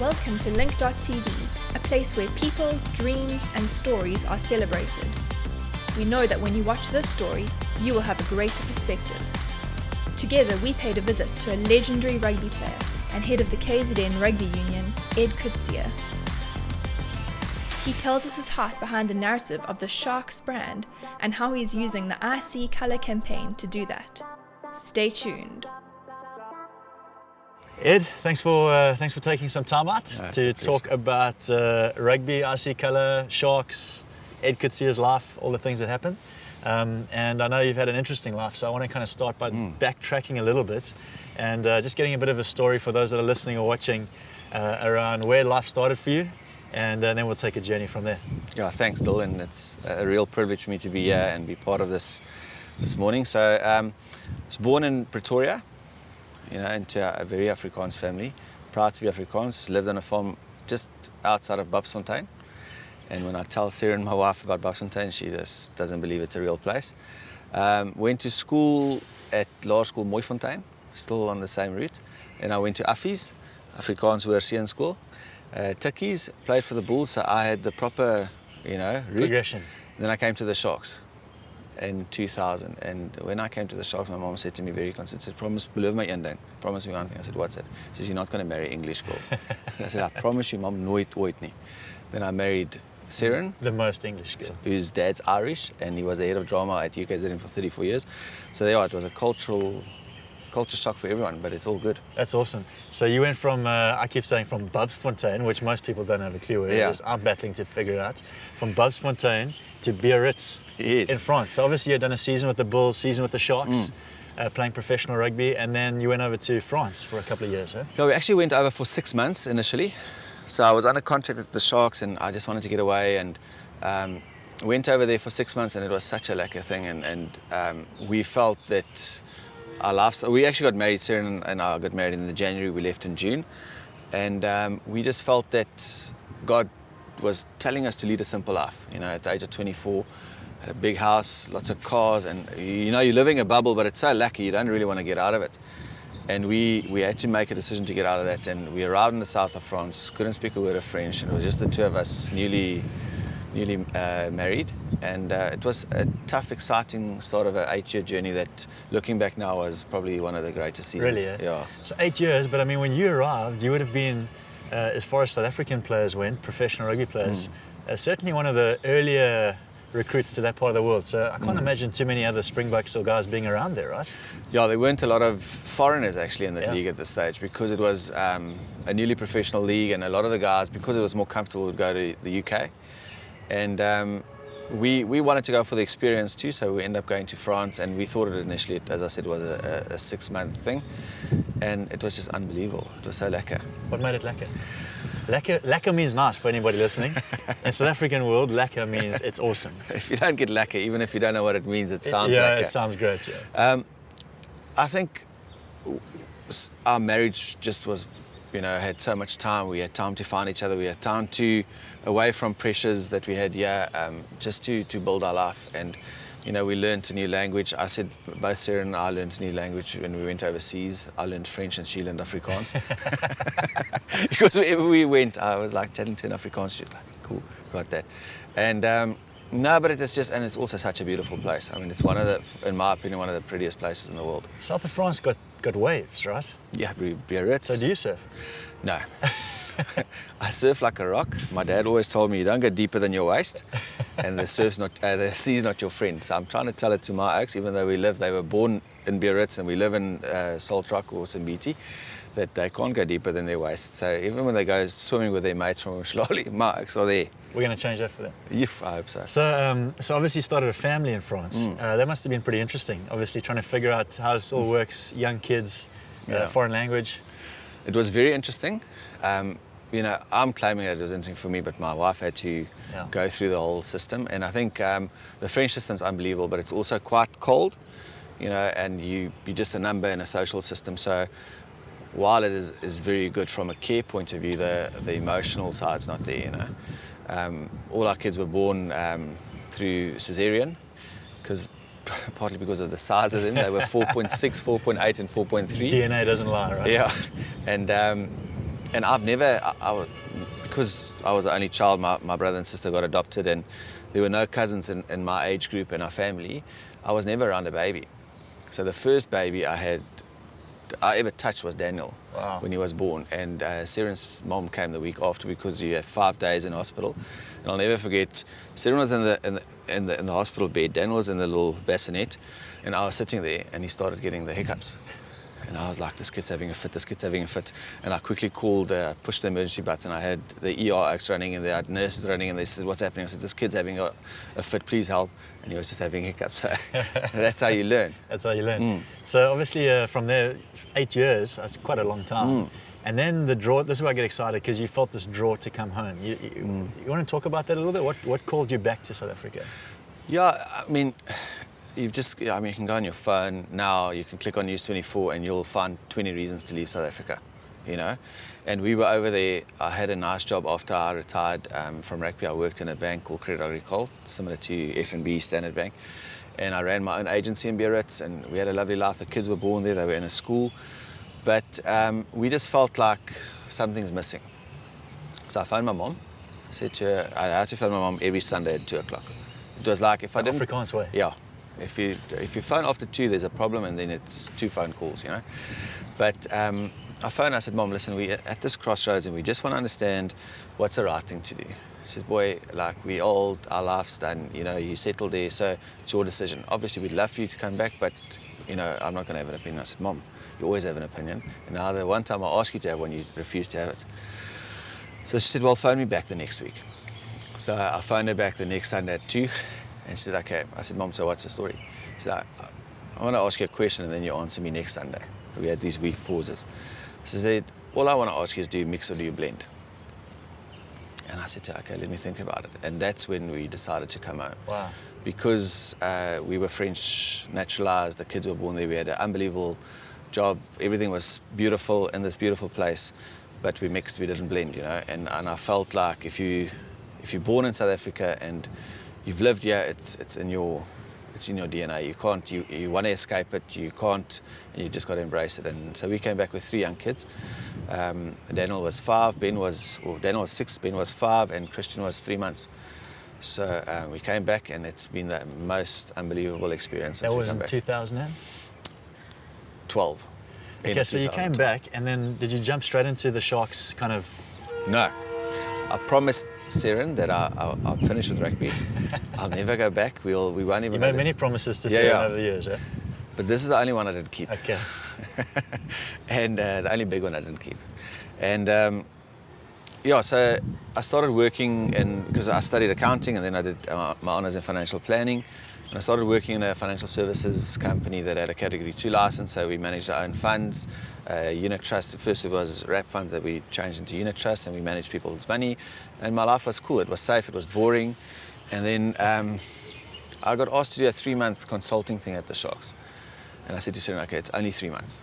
Welcome to Link.tv, a place where people, dreams, and stories are celebrated. We know that when you watch this story, you will have a greater perspective. Together, we paid a visit to a legendary rugby player and head of the KZN Rugby Union, Ed Coetzee. He tells us his heart behind the narrative of the Sharks brand and how he is using the IC Colour campaign to do that. Stay tuned. Ed, thanks for taking some time out to talk about rugby, IC Colour, Sharks, Ed Coetzee's life, all the things that happen. And I know you've had an interesting life, so I want to kind of start by backtracking a little bit and just getting a bit of a story for those that are listening or watching around where life started for you, and then we'll take a journey from there. Yeah, thanks, Dylan. It's a real privilege for me to be here and be part of this morning. So I was born in Pretoria, into a very Afrikaans family. Proud to be Afrikaans. Lived on a farm just outside of Babsfontein. And when I tell Sarah, my wife, about Babsfontein, she just doesn't believe it's a real place. Went to school at Law School Mooifontein, still on the same route. Then I went to Affies, Afrikaans Hoërseun School. Tikkies, played for the Bulls, so I had the proper, route. Progression. Then I came to the Sharks in 2000, and when I came to the Sharks, my mom said to me very consistent, promise, beloof my een ding, promise me one thing. I said, what's it? She says, you're not going to marry English girl. I said, I promise you, mom, nooit ooit nie. Then I married Seren, the most English girl, whose dad's Irish, and he was the head of drama at UKZN for 34 years. So there, it was a culture shock for everyone, but it's all good. That's awesome. So you went from, I keep saying from Babsfontein, which most people don't have a clue where it is. I'm battling to figure it out. From Babsfontein to Biarritz in France. So obviously you'd done a season with the Bulls, season with the Sharks, playing professional rugby, and then you went over to France for a couple of years, huh? No, we actually went over for 6 months initially. So I was under contract with the Sharks, and I just wanted to get away, and went over there for 6 months, and it was such a lekker thing, and we felt that our lives, we actually got married, Sarah and I got married in January, we left in June, and we just felt that God was telling us to lead a simple life. At the age of 24, had a big house, lots of cars, and you're living a bubble, but it's so lucky, you don't really want to get out of it. And we had to make a decision to get out of that, and we arrived in the south of France, couldn't speak a word of French, and it was just the two of us, newly married, and it was a tough, exciting start of an 8-year journey that, looking back now, was probably one of the greatest seasons. Really, yeah. So 8 years, but I mean, when you arrived, you would have been, as far as South African players went, professional rugby players, certainly one of the earlier recruits to that part of the world. So I can't imagine too many other Springboks or guys being around there, right? Yeah, there weren't a lot of foreigners actually in that league at this stage, because it was a newly professional league, and a lot of the guys, because it was more comfortable, would go to the UK. And we wanted to go for the experience too, so we ended up going to France, and we thought it initially, as I said, was a 6-month thing, and it was just unbelievable. It was so lekker. What made it lekker? Lekker means nice for anybody listening. In South African world, lekker means it's awesome. If you don't get lekker, even if you don't know what it means, it sounds lekker. Yeah, it sounds great, yeah. I think our marriage just was, had so much time. We had time to find each other. We had time to, away from pressures that we had here, just to build our life. And, we learned a new language. I said both Sarah and I learned a new language when we went overseas. I learned French and she learned Afrikaans. Because wherever we went, I was like chatting to an Afrikaans. She was like, cool, got that. And no, but it is just, and it's also such a beautiful place. I mean, it's one of the, in my opinion, one of the prettiest places in the world. South of France got waves, right? Yeah, Biarritz. So do you surf? No. I surf like a rock. My dad always told me, you don't go deeper than your waist, and the sea's not your friend. So I'm trying to tell it to my oaks, even though they were born in Biarritz and we live in Salt Rock or Simbiti, that they can't go deeper than their waist. So even when they go swimming with their mates from Schlali, my oaks are there. We're going to change that for them. Yes, I hope so. So obviously started a family in France. That must have been pretty interesting, obviously trying to figure out how this all works, young kids, foreign language. It was very interesting. I'm claiming that it was interesting for me, but my wife had to go through the whole system. And I think the French system's unbelievable, but it's also quite cold, and you're just a number in a social system. So while it is very good from a care point of view, the emotional side's not there, All our kids were born through cesarean, partly because of the size of them. They were 4.6, 4.8 and 4.3. DNA doesn't lie, right? Yeah. And And I've never, because I was the only child, my brother and sister got adopted, and there were no cousins in my age group in our family. I was never around a baby. So the first baby I ever touched was Daniel. Wow. When he was born. And Seren's mom came the week after, because you have 5 days in hospital. And I'll never forget, Seren was in the hospital bed, Daniel was in the little bassinet, and I was sitting there, and he started getting the hiccups. And I was like, this kid's having a fit. And I quickly pushed the emergency button. I had the ERX running, and they had nurses running, and they said, what's happening? I said, this kid's having a fit, please help. And he was just having hiccups. So that's how you learn. That's how you learn. So obviously from there, 8 years, that's quite a long time. And then the draw, this is where I get excited, because you felt this draw to come home. You want to talk about that a little bit? What called you back to South Africa? Yeah, I mean, you can go on your phone now, you can click on News 24 and you'll find 20 reasons to leave South Africa, you know. And we were over there. I had a nice job after I retired from rugby. I worked in a bank called Credit Agricole, similar to FNB, Standard Bank. And I ran my own agency in Biarritz, and we had a lovely life. The kids were born there, they were in a school. But we just felt like something's missing. So I phoned my mom. I said to her, I had to phone my mom every Sunday at 2 o'clock. It was like, if I didn't... Afrikaans way. Yeah. If you phone after 2, there's a problem, and then it's 2 phone calls, you know. But I phoned, I said, Mom, listen, we're at this crossroads, and we just want to understand what's the right thing to do. She says, boy, like, we old, our life's done, you know, you settled there, so it's your decision. Obviously, we'd love for you to come back, but, you know, I'm not going to have an opinion. I said, Mom, you always have an opinion, and now the one time I ask you to have one, you refuse to have it. So she said, well, phone me back the next week. So I phoned her back the next Sunday at 2, and she said, okay. I said, Mom, so what's the story? She said, I want to ask you a question, and then you answer me next Sunday. So we had these week pauses. She said, all I want to ask you is, do you mix or do you blend? And I said to her, okay, let me think about it. And that's when we decided to come home. Wow. Because we were French naturalized, the kids were born there, we had an unbelievable job, everything was beautiful in this beautiful place, but we mixed, we didn't blend, you know. And I felt like if you're born in South Africa and you've lived here, it's in your DNA. You can't, you want to escape it, you can't, and you just got to embrace it. And so we came back with 3 young kids. Daniel was 5, Daniel was 6, Ben was 5, and Christian was 3 months. So we came back, and it's been the most unbelievable experience since we came back. That was in 2012. Okay, so you came back, and then did you jump straight into the Sharks kind of? No. I promised Seren that I'll finish with rugby. I'll never go back. We won't even. You made many promises to Seren over the years, eh? But this is the only one I didn't keep. Okay. And the only big one I didn't keep. And yeah, so I started working because I studied accounting, and then I did my honours in financial planning. And I started working in a financial services company that had a Category 2 license, so we managed our own funds, unit trust. First it was wrap funds that we changed into unit trust, and we managed people's money. And my life was cool. It was safe, it was boring. And then I got asked to do a 3-month consulting thing at the Sharks. And I said to Seren, okay, it's only 3 months.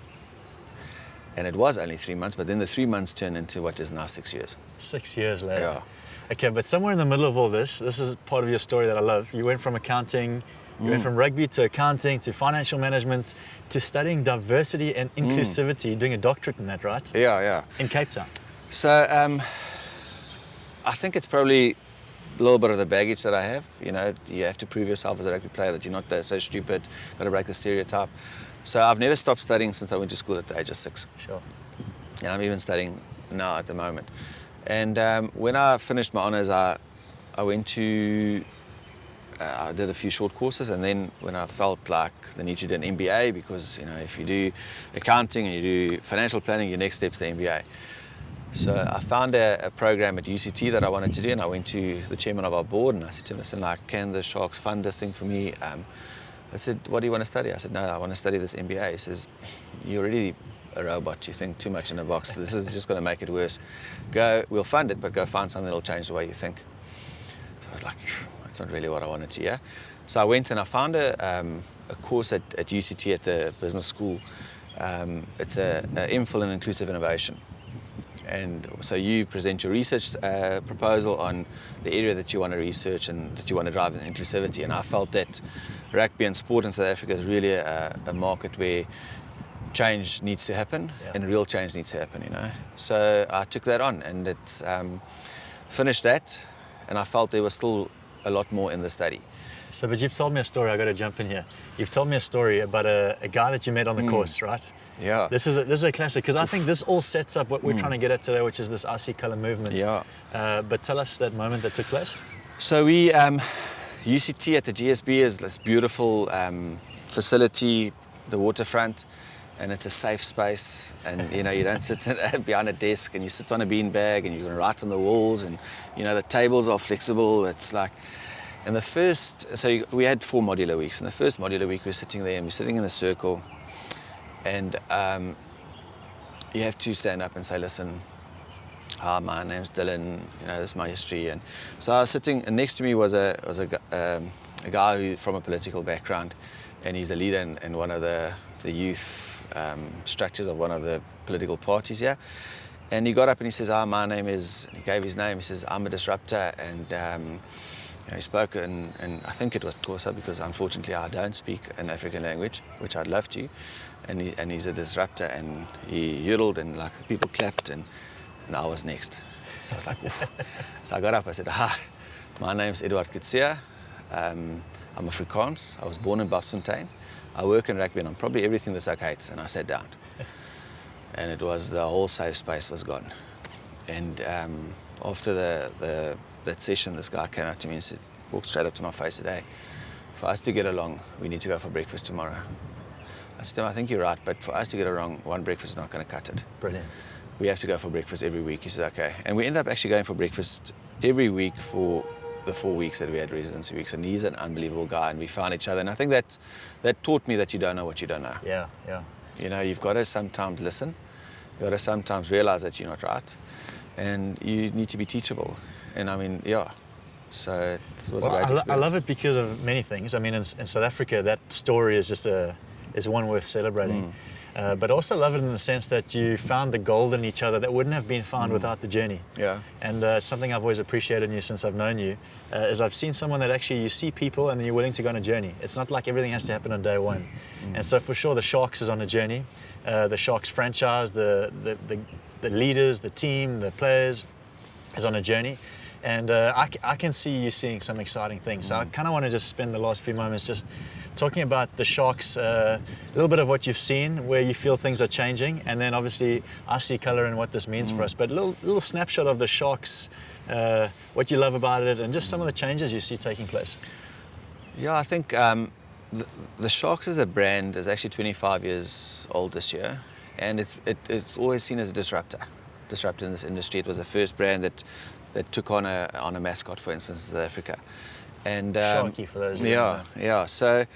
And it was only 3 months, but then the 3 months turned into what is now 6 years. 6 years later. Yeah. Okay, but somewhere in the middle of all this is part of your story that I love. You went from accounting, you went from rugby to accounting to financial management to studying diversity and inclusivity, doing a doctorate in that, right? Yeah. In Cape Town. So I think it's probably a little bit of the baggage that I have. You know, you have to prove yourself as a rugby player that you're not so stupid, got to break the stereotype. So I've never stopped studying since I went to school at the age of 6. Sure. And I'm even studying now at the moment. And when I finished my honours, I went to, I did a few short courses, and then when I felt like the need to do an MBA, because, you know, if you do accounting and you do financial planning, your next step's the MBA. So I found a program at UCT that I wanted to do, and I went to the chairman of our board, and I said to him, listen, like, can the Sharks fund this thing for me? I said, what do you want to study? I said, no, I want to study this MBA. He says, you're already a robot, you think too much in a box. This is just going to make it worse. We'll fund it, but go find something that'll change the way you think. So I was like, that's not really what I wanted to hear. So I went and I found a course at UCT at the business school. It's a MPhil in inclusive innovation. And so you present your research proposal on the area that you want to research and that you want to drive in inclusivity. And I felt that rugby and sport in South Africa is really a market where change needs to happen, and real change needs to happen, you know. So I took that on, and it finished that, and I felt there was still a lot more in the study. So, but you've told me a story, I've got to jump in here. You've told me a story about a guy that you met on the course, right? Yeah. This is a classic, because I think this all sets up what we're trying to get at today, which is this RC colour movement. Yeah. But tell us that moment that took place. So we, UCT at the GSB is this beautiful facility, the waterfront, and it's a safe space, and you know, you don't sit behind a desk, and you sit on a beanbag, and you can write on the walls, and you know, the tables are flexible. It's like, and the first, so we had 4 modular weeks, and the first modular week we were sitting there, and we're sitting in a circle, and you have to stand up and say, listen, hi, my name's Dylan, you know, this is my history. And so I was sitting, and next to me was a guy who from a political background, and he's a leader in one of the youth structures of one of the political parties here. And he got up and he says, my name is, and he gave his name, he says, I'm a disruptor. And you know, he spoke, and I think it was Xhosa, because unfortunately I don't speak an African language, which I'd love to. And he's a disruptor, and he yodeled, and like the people clapped, and I was next. So I was like, oof. So I got up, I said, hi, my name's Ed Coetzee. I'm Afrikaans. I was born in Bafsfontein. I work in rugby, and I'm probably everything the Sak hates. And I sat down. And it was, the whole safe space was gone. And after that session, this guy came up to me and said, walked straight up to my face, said, hey, for us to get along, we need to go for breakfast tomorrow. I said to him, I think you're right, but for us to get along, one breakfast is not going to cut it. Brilliant. We have to go for breakfast every week. He said, okay. And we ended up actually going for breakfast every week for the 4 weeks that we had residency weeks. And he's an unbelievable guy, and we found each other. And I think that taught me that you don't know what you don't know. Yeah, yeah. You know, you've got to sometimes listen. You've got to sometimes realize that you're not right. And you need to be teachable. And I mean, yeah. So it was a great experience. I love it because of many things. I mean, in South Africa, that story is just is one worth celebrating. But also love it in the sense that you found the gold in each other that wouldn't have been found without the journey. Yeah. And it's something I've always appreciated in you since I've known you, is I've seen someone that actually, you see people and then you're willing to go on a journey. It's not like everything has to happen on day one. And so for sure, the Sharks is on a journey. The Sharks franchise, the leaders, the team, the players is on a journey. And I can see you seeing some exciting things. So I kind of want to just spend the last few moments just talking about the Sharks, a little bit of what you've seen, where you feel things are changing, and then obviously RC colour and what this means for us. But a little snapshot of the Sharks, what you love about it, and just some of the changes you see taking place. Yeah, I think the Sharks as a brand is actually 25 years old this year, and it's always seen as a disruptor in this industry. It was the first brand that took on a mascot, for instance, in South Africa. And Sharky for those. Yeah. So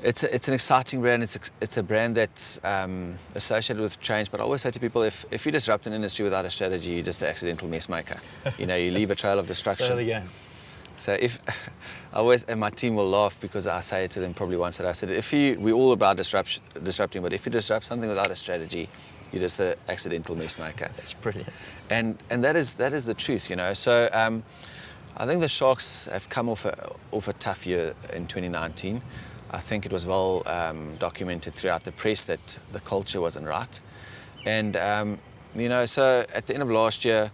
it's an exciting brand. It's a brand that's associated with change. But I always say to people, if you disrupt an industry without a strategy, you're just an accidental mess maker. You know, you leave a trail of destruction. So again. So if I always, and my team will laugh because I say it to them probably once, that I said, we're all about disrupting, but if you disrupt something without a strategy, you're just an accidental mess maker. That's brilliant. And that is the truth, you know. So I think the Sharks have come off a tough year in 2019. I think it was well documented throughout the press that the culture wasn't right. And, you know, so at the end of last year,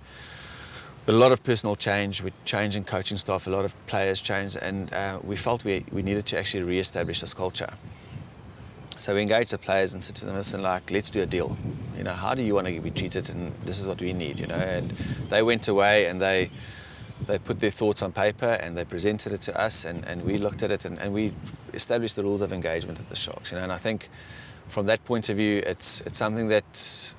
a lot of personal change, with change in coaching staff, a lot of players changed, and we felt we needed to actually re-establish this culture. So we engaged the players and said to them, listen, like, let's do a deal. You know, how do you want to be treated? And this is what we need, you know. And they went away and they put their thoughts on paper and they presented it to us, and we looked at it and we established the rules of engagement at the Sharks, you know. And I think from that point of view, it's something that,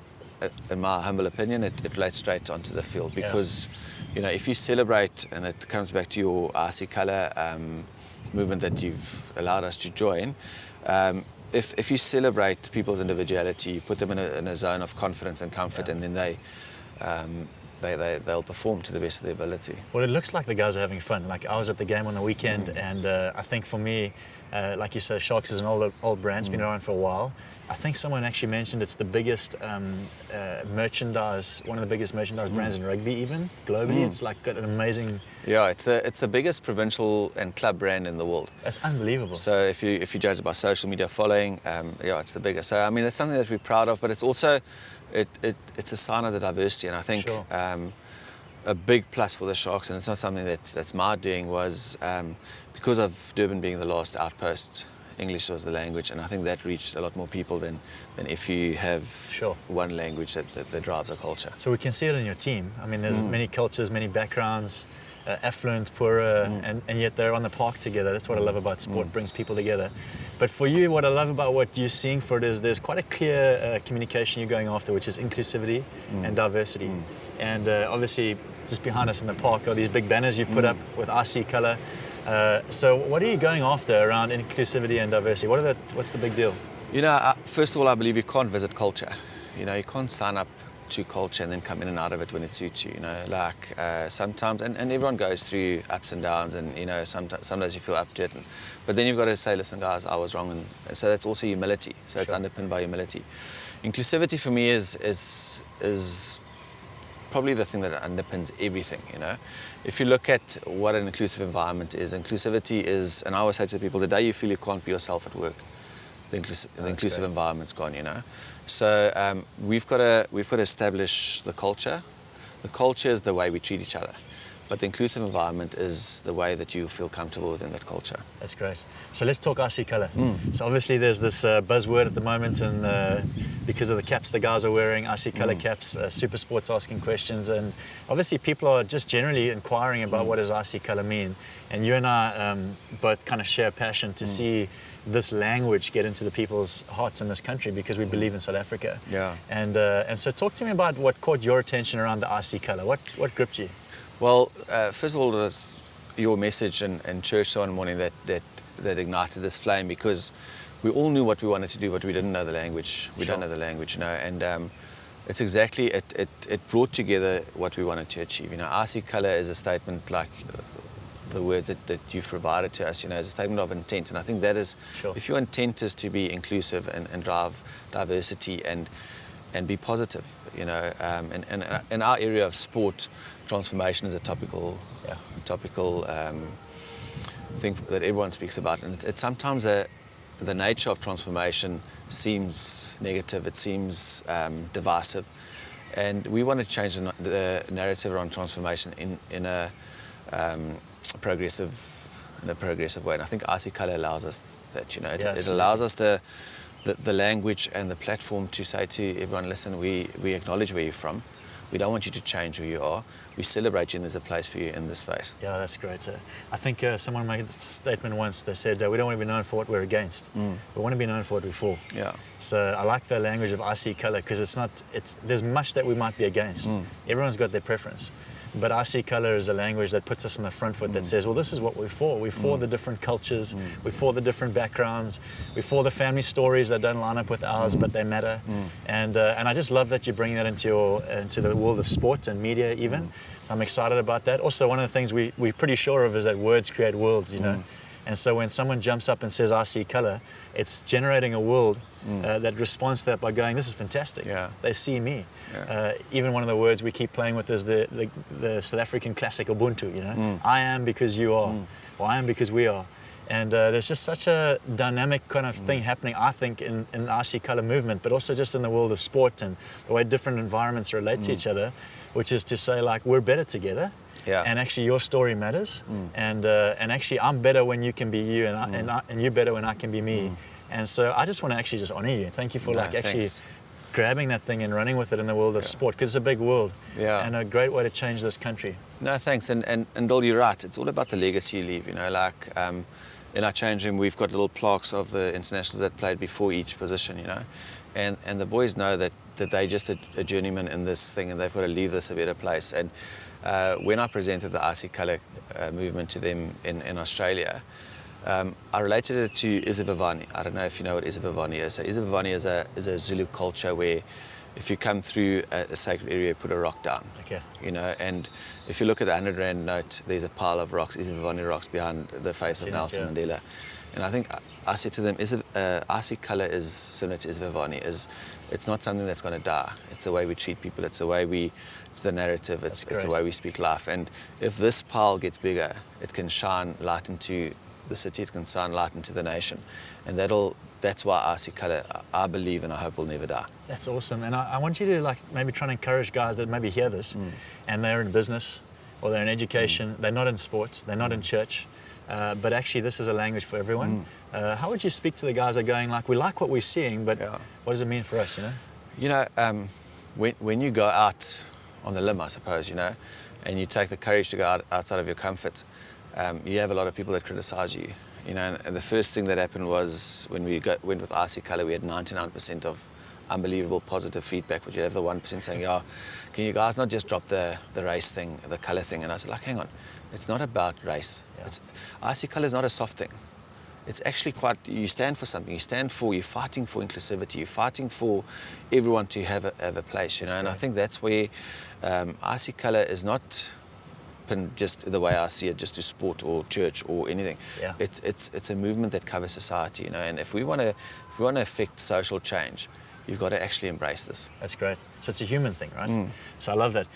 in my humble opinion, it relates straight onto the field, because, you know, if you celebrate, and it comes back to your RC colour movement that you've allowed us to join, if you celebrate people's individuality, you put them in a zone of confidence and comfort, and then they'll perform to the best of their ability. Well, it looks like the guys are having fun. Like, I was at the game on the weekend, and I think for me, Like you say, Sharks is an old brand, it's been around for a while. I think someone actually mentioned it's the biggest merchandise, one of the biggest merchandise brands in rugby even, globally. It's like got an amazing... Yeah, it's the biggest provincial and club brand in the world. That's unbelievable. So if you judge it by social media following, yeah, it's the biggest. So I mean, it's something that we're proud of, but it's also, it's a sign of the diversity, and I think a big plus for the Sharks, and it's not something that's my doing, was because of Durban being the last outpost, English was the language, and I think that reached a lot more people than if you have one language that drives a culture. So we can see it in your team. I mean, there's many cultures, many backgrounds, affluent, poorer, and yet they're on the park together. That's what I love about sport, brings people together. But for you, what I love about what you're seeing for it is there's quite a clear communication you're going after, which is inclusivity and diversity. And obviously, just behind us in the park are these big banners you've put up with RC colour. So what are you going after around inclusivity and diversity? What's the big deal? You know, first of all, I believe you can't visit culture. You know, you can't sign up to culture and then come in and out of it when it suits you. You know, like sometimes, and everyone goes through ups and downs, and you know, sometimes you feel up to it, but then you've got to say, listen, guys, I was wrong, and so that's also humility. So it's underpinned by humility. Inclusivity for me is probably the thing that underpins everything, you know. If you look at what an inclusive environment is, inclusivity is, and I always say to people, the day you feel you can't be yourself at work, the inclusive environment's gone, you know. So we've got to establish the culture. The culture is the way we treat each other, but the inclusive environment is the way that you feel comfortable within that culture. That's great. So let's talk RC colour. So obviously there's this buzzword at the moment, and because of the caps the guys are wearing, RC colour caps, Super Sport's asking questions, and obviously people are just generally inquiring about what does RC colour mean. And you and I both kind of share a passion to see this language get into the people's hearts in this country, because we believe in South Africa. Yeah. And so talk to me about what caught your attention around the RC colour. What gripped you? Well, first of all, it was your message in church one morning that ignited this flame, because we all knew what we wanted to do, but we didn't know the language. We don't know the language, you know, and it's exactly, it brought together what we wanted to achieve. You know, RC colour is a statement like the words that you've provided to us, you know, is a statement of intent, and I think that is, if your intent is to be inclusive and drive diversity and be positive, you know, and in our area of sport, transformation is a topical thing that everyone speaks about, and it's sometimes the nature of transformation seems negative, it seems divisive, and we want to change the narrative around transformation in a progressive way, and I think RC colour allows us that, you know, it allows us the language and the platform to say to everyone, listen, we acknowledge where you're from. We don't want you to change who you are. We celebrate you, and there's a place for you in this space. Yeah, that's great. I think someone made a statement once. They said, we don't want to be known for what we're against. We want to be known for what we're for. Yeah. So I like the language of RC colour, because there's much that we might be against. Everyone's got their preference. But RC colour is a language that puts us on the front foot, that says, well, this is what we're for. We're for the different cultures, we're for the different backgrounds, we're for the family stories that don't line up with ours, but they matter. And I just love that you're bringing that into the world of sport and media even. So I'm excited about that. Also, one of the things we're pretty sure of is that words create worlds, you know. And so when someone jumps up and says RC colour, it's generating a world that responds to that by going, this is fantastic. Yeah. They see me. Yeah. Even one of the words we keep playing with is the South African classic Ubuntu, you know. I am because you are, or I am because we are. And there's just such a dynamic kind of thing happening, I think, in the RC colour movement, but also just in the world of sport and the way different environments relate to each other, which is to say, like, we're better together. Yeah. And actually your story matters, and actually I'm better when you can be you, and you're better when I can be me. And so I just want to actually just honour you. Thank you for actually grabbing that thing and running with it in the world of sport, because it's a big world and a great way to change this country. No, thanks. And Dol, you're right. It's all about the legacy you leave. You know, like in our change room, we've got little plaques of the internationals that played before each position. You know, and the boys know that they're just a journeyman in this thing, and they've got to leave this a better place. And when I presented the RC colour movement to them in Australia, I related it to Isivavani. I don't know if you know what Isivavani is. So Isivavani is a Zulu culture where if you come through a sacred area, you put a rock down. Okay. You know, and if you look at the 100 Rand note, there's a pile of rocks, Isivavani rocks, behind the face of Nelson Mandela. And I think I said to them, RC colour is similar to Isvavani. It's not something that's going to die. It's the way we treat people. It's the narrative. It's the way we speak life. And if this pile gets bigger, it can shine light into the city. It can shine light into the nation, and that's why RC colour, I believe and I hope, will never die. That's awesome. And I want you to maybe try and encourage guys that maybe hear this and they're in business or they're in education, they're not in sport, they're not in church, but actually this is a language for everyone. How would you speak to the guys that are going we like what we're seeing, but what does it mean for us, When you go out on the limb, I suppose, and you take the courage to go outside of your comfort, you have a lot of people that criticize you. And the first thing that happened was when we went with RC Colour, we had 99% of unbelievable positive feedback, but you have the 1% saying, can you guys not just drop the race thing, the colour thing? And I said, hang on, it's not about race. RC Colour is not a soft thing. It's actually you stand for something. You're fighting for inclusivity. You're fighting for everyone to have a place, And I think that's where RC Colour is not just the way I see it, just to sport or church or anything. It's a movement that covers society, And if we want to affect social change, you've got to actually embrace this. That's great. So it's a human thing, right? So I love that.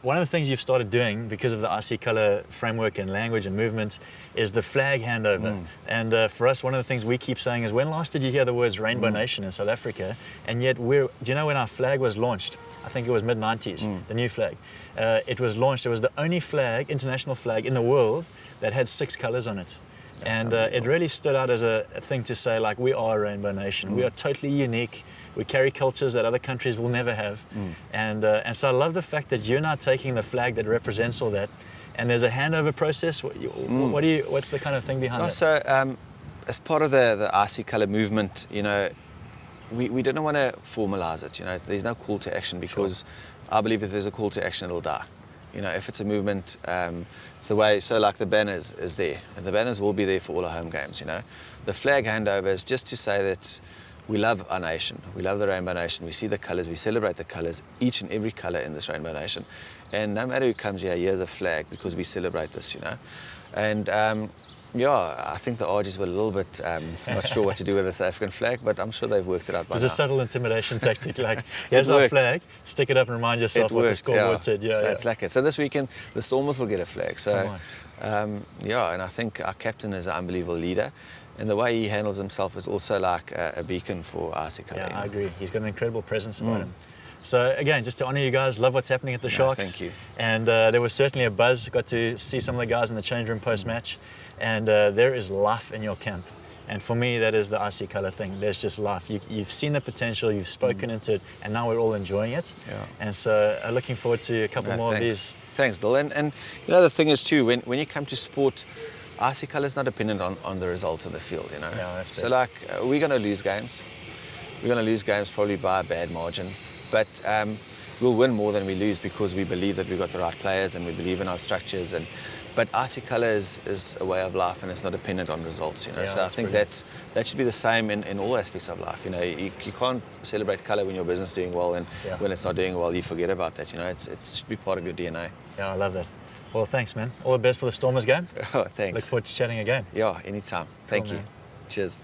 One of the things you've started doing because of the RC Colour framework and language and movement is the flag handover. And for us, one of the things we keep saying is, when last did you hear the words Rainbow Nation in South Africa? And yet do you know when our flag was launched? I think it was mid-90s, the new flag. It was launched. It was the only international flag in the world that had 6 colours on it. And it really stood out as a thing to say, we are a Rainbow Nation. We are totally unique. We carry cultures that other countries will never have. And so I love the fact that you're now taking the flag that represents all that, and there's a handover process. What's the kind of thing behind that? So as part of the RC Colour movement, we didn't want to formalize it. There's no call to action, because I believe if there's a call to action, it'll die. If it's a movement, it's the way. So the banners is there, and the banners will be there for all our home games. The flag handover is just to say that we love our nation. We love the Rainbow Nation. We see the colours. We celebrate the colours, each and every colour in this Rainbow Nation. And no matter who comes here, here's a flag, because we celebrate this. And I think the RGs were a little bit not sure what to do with the South African flag, but I'm sure they've worked it out by now. It's a subtle intimidation tactic, here's our flag, stick it up and remind yourself what the scoreboard said. It's like it. So this weekend, the Stormers will get a flag. So, and I think our captain is an unbelievable leader, and the way he handles himself is also like a beacon for RC Colour. I agree. He's got an incredible presence about him. So again, just to honour you guys, love what's happening at the Sharks. Thank you. And there was certainly a buzz. Got to see some of the guys in the change room post-match. And there is life in your camp. And for me, that is the RC Colour thing. There's just life. You've seen the potential, you've spoken into it, and now we're all enjoying it. And so looking forward to a couple more of these. Thanks, Dil. And the thing is too, when you come to sport, RC Colour is not dependent on the results of the field, So we're going to lose games. We're going to lose games probably by a bad margin. But we'll win more than we lose, because we believe that we've got the right players and we believe in our structures. But RC Colour is a way of life, and it's not dependent on results, So I think that should be the same in all aspects of life. You can't celebrate colour when your business is doing well, and when it's not doing well, you forget about that. It should be part of your DNA. Yeah, I love that. Well, thanks, man. All the best for the Stormers game. Oh, thanks. Look forward to chatting again. Yeah, anytime. Thank you. Man. Cheers.